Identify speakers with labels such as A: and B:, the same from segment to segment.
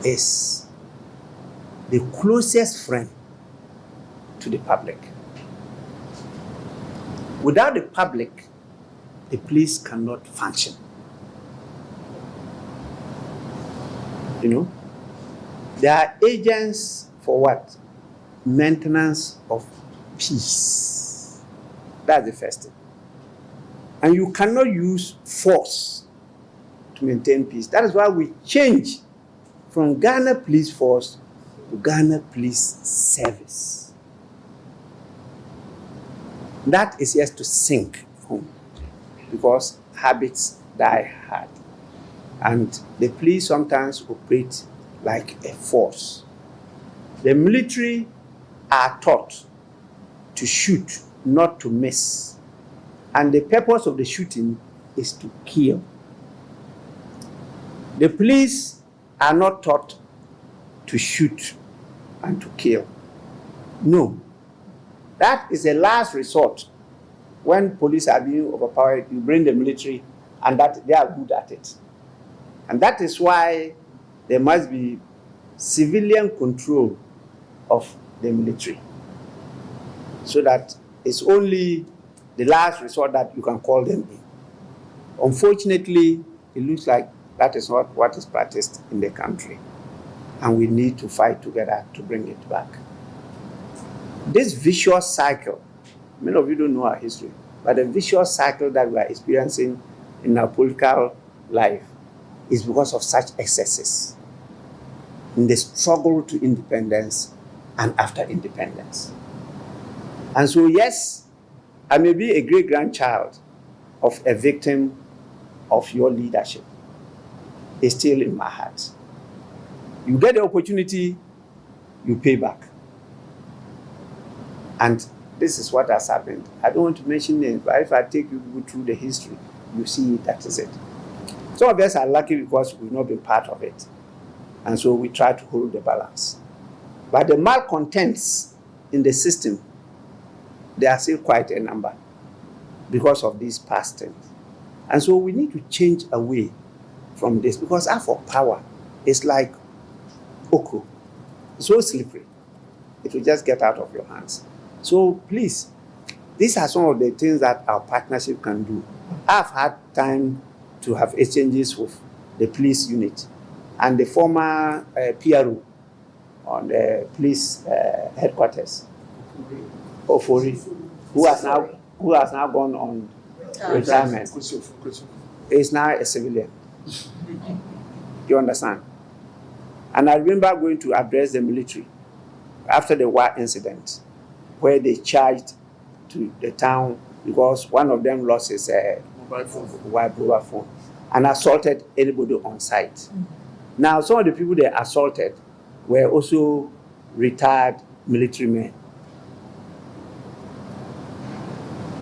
A: is the closest friend to the public. Without the public, the police cannot function. You know, there are agents for what? Maintenance of peace. That's the first thing. And you cannot use force to maintain peace. That is why we change from Ghana Police Force to Ghana Police Service. That is just to sink home, because habits die hard. And the police sometimes operate like a force. The military are taught to shoot, not to miss. And the purpose of the shooting is to kill. The police are not taught to shoot and to kill. No. That is a last resort. When police are being overpowered, you bring the military, and that they are good at it. And that is why there must be civilian control of the military, so that it's only the last resort that you can call them in. Unfortunately, it looks like that is not what is practiced in the country, and we need to fight together to bring it back. This vicious cycle, many of you don't know our history, but the vicious cycle that we are experiencing in our political life is because of such excesses in the struggle to independence and after independence. And so, yes, I may be a great-grandchild of a victim of your leadership. It's still in my heart. You get the opportunity, you pay back. And this is what has happened. I don't want to mention names, but if I take you through the history, you see that is it. Some of us are lucky because we've not been part of it. And so we try to hold the balance. But the malcontents in the system, they are still quite a number because of these past things. And so we need to change away from this, because our power is like okra. It's so slippery. It will just get out of your hands. So please, these are some of the things that our partnership can do. I've had time to have exchanges with the police unit and the former PRO on the police headquarters, Ofori, who has now gone on retirement. Is now a civilian. You understand? And I remember going to address the military after the war incident, where they charged to the town because one of them lost his mobile phone and assaulted anybody on site. Mm-hmm. Now, some of the people they assaulted were also retired military men.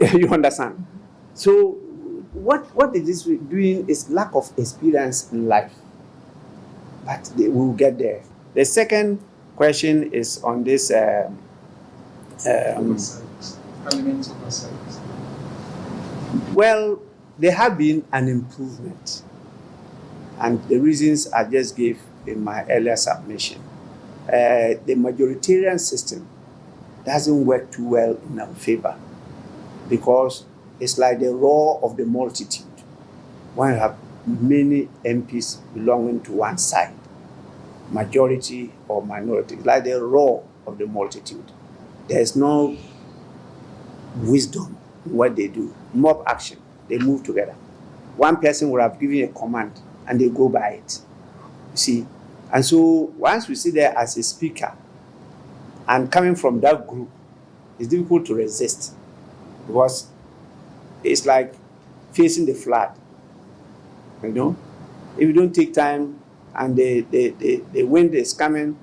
A: You understand? Mm-hmm. So what it is doing is lack of experience in life. But we will get there. The second question is on this
B: parliament oversight.
A: Well, there have been an improvement, and the reasons I just gave in my earlier submission. The majoritarian system doesn't work too well in our favor, because it's like the roar of the multitude. When you have many MPs belonging to one side, majority or minority, it's like the roar of the multitude. There's no wisdom in what they do. Mob action, they move together. One person will have given a command and they go by it. You see? And so once we sit there as a speaker and coming from that group, it's difficult to resist, because it's like facing the flood. You know? If you don't take time and the wind is coming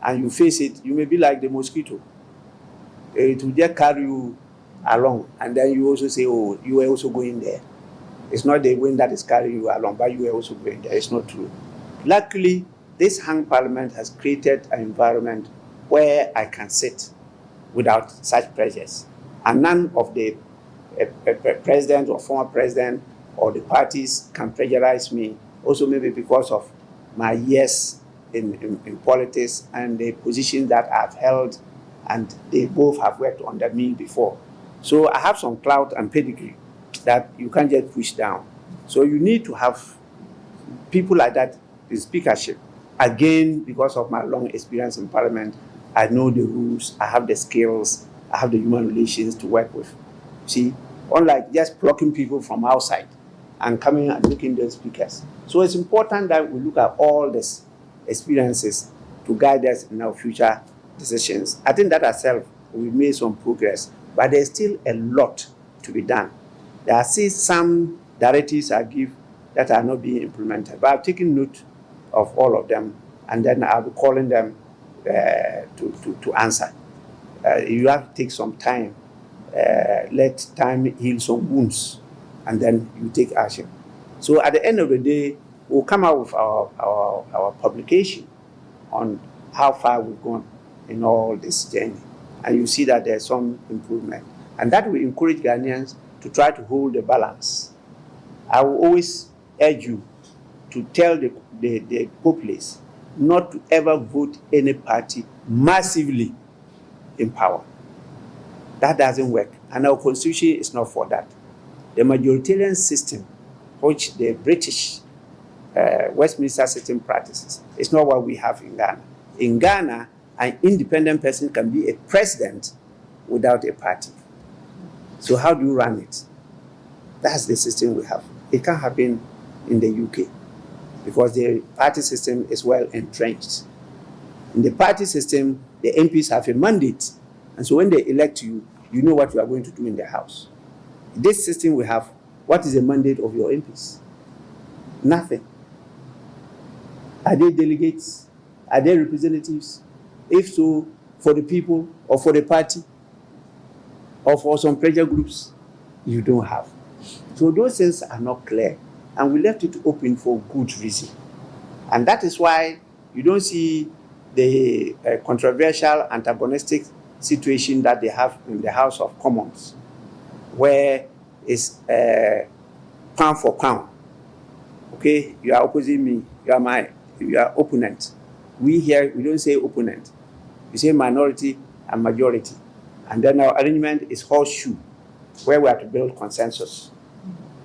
A: and you face it, you may be like the mosquito. It will just carry you along, and then you also say, oh, you were also going there. It's not the wind that is carrying you along, but you were also going there. It's not true. Luckily, this hung parliament has created an environment where I can sit without such pressures. And none of the president or former president or the parties can pressurize me, also maybe because of my years in politics and the positions that I've held, and they both have worked under me before. So I have some clout and pedigree that you can't just push down. So you need to have people like that in speakership. Again, because of my long experience in Parliament, I know the rules, I have the skills, I have the human relations to work with. See, unlike just plucking people from outside and coming and making them speakers. So it's important that we look at all these experiences to guide us in our future decisions. I think that ourselves, we've made some progress, but there's still a lot to be done. There are still some directives I give that are not being implemented, but I've taken note of all of them, and then I'll be calling them to answer. You have to take some time, let time heal some wounds, and then you take action. So at the end of the day, we'll come out with our publication on how far we've gone in all this journey. And you see that there's some improvement. And that will encourage Ghanaians to try to hold the balance. I will always urge you to tell the populace not to ever vote any party massively in power. That doesn't work. And our constitution is not for that. The majoritarian system, which the British Westminster system practices, is not what we have in Ghana. In Ghana, an independent person can be a president without a party. So how do you run it? That's the system we have. It can't happen in the UK because the party system is well entrenched. In the party system, the MPs have a mandate. And so when they elect you, you know what you are going to do in the House. This system we have, what is the mandate of your MPs? Nothing. Are they delegates? Are they representatives? If so, for the people or for the party or for some pressure groups, you don't have. So those things are not clear, and we left it open for good reason. And that is why you don't see the controversial, antagonistic situation that they have in the House of Commons, where it's pound for pound. Okay, you are opposing me, you are opponent. We here, we don't say opponent. We say minority and majority. And then our arrangement is horseshoe, where we have to build consensus.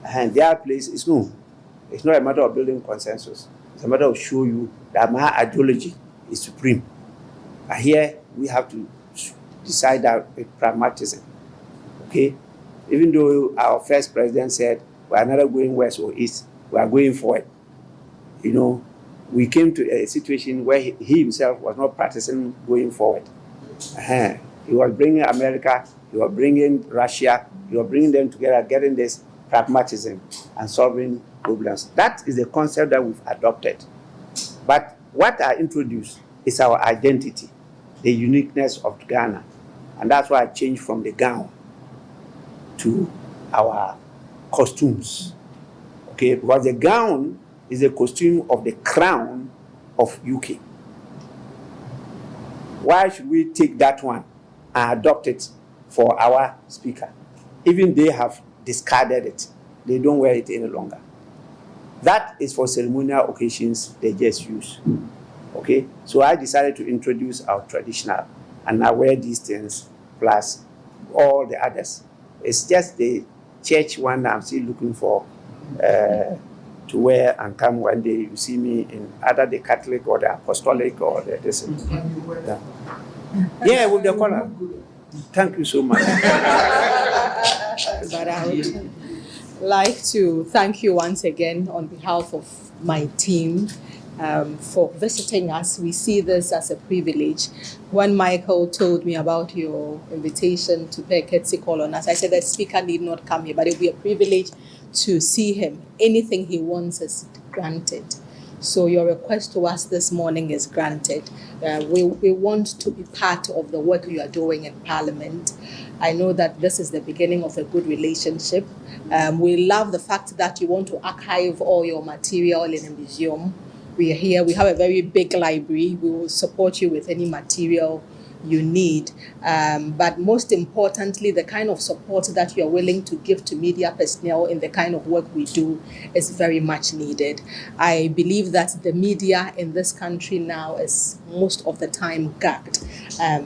A: And their place is no. It's not a matter of building consensus. It's a matter of showing you that my ideology is supreme. But here, we have to decide that with pragmatism. Okay? Even though our first president said, we are not going west or east, we are going forward. You know, we came to a situation where he himself was not practicing going forward. He was bringing America, he was bringing Russia, he was bringing them together, getting this pragmatism and solving problems. That is the concept that we've adopted. But what I introduced is our identity, the uniqueness of Ghana. And that's why I changed from the gown to our costumes. Okay, because the gown is a costume of the crown of UK. Why should we take that one and adopt it for our speaker? Even they have discarded it. They don't wear it any longer. That is for ceremonial occasions they just use. Okay, so I decided to introduce our traditional, and I wear these things plus all the others. It's just the church one that I'm still looking for to wear and come one day. You see me in either the Catholic or the Apostolic or the this. Yeah, with the collar. Thank you so much.
C: But I would like to thank you once again on behalf of my team for visiting us. We see this as a privilege. When Michael told me about your invitation to pay a courtesy call on us, I said that speaker need not come here, but it will be a privilege to see him. Anything he wants is granted. So your request to us this morning is granted. We want to be part of the work you are doing in Parliament. I know that this is the beginning of a good relationship. We love the fact that you want to archive all your material in a museum. We are here. We have a very big library. We will support you with any material you need. But most importantly, the kind of support that you're willing to give to media personnel in the kind of work we do is very much needed. I believe that the media in this country now is most of the time gagged.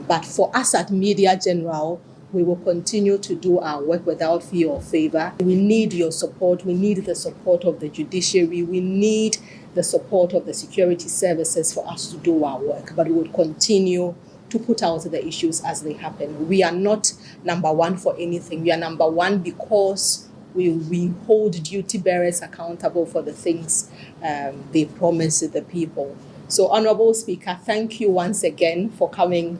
C: But for us at Media General, we will continue to do our work without fear or favor. We need your support. We need the support of the judiciary. We need the support of the security services for us to do our work. But we will continue to put out the issues as they happen. We are not number one for anything. We are number one because we hold duty bearers accountable for the things they promise the people. So, Honorable Speaker, thank you once again for coming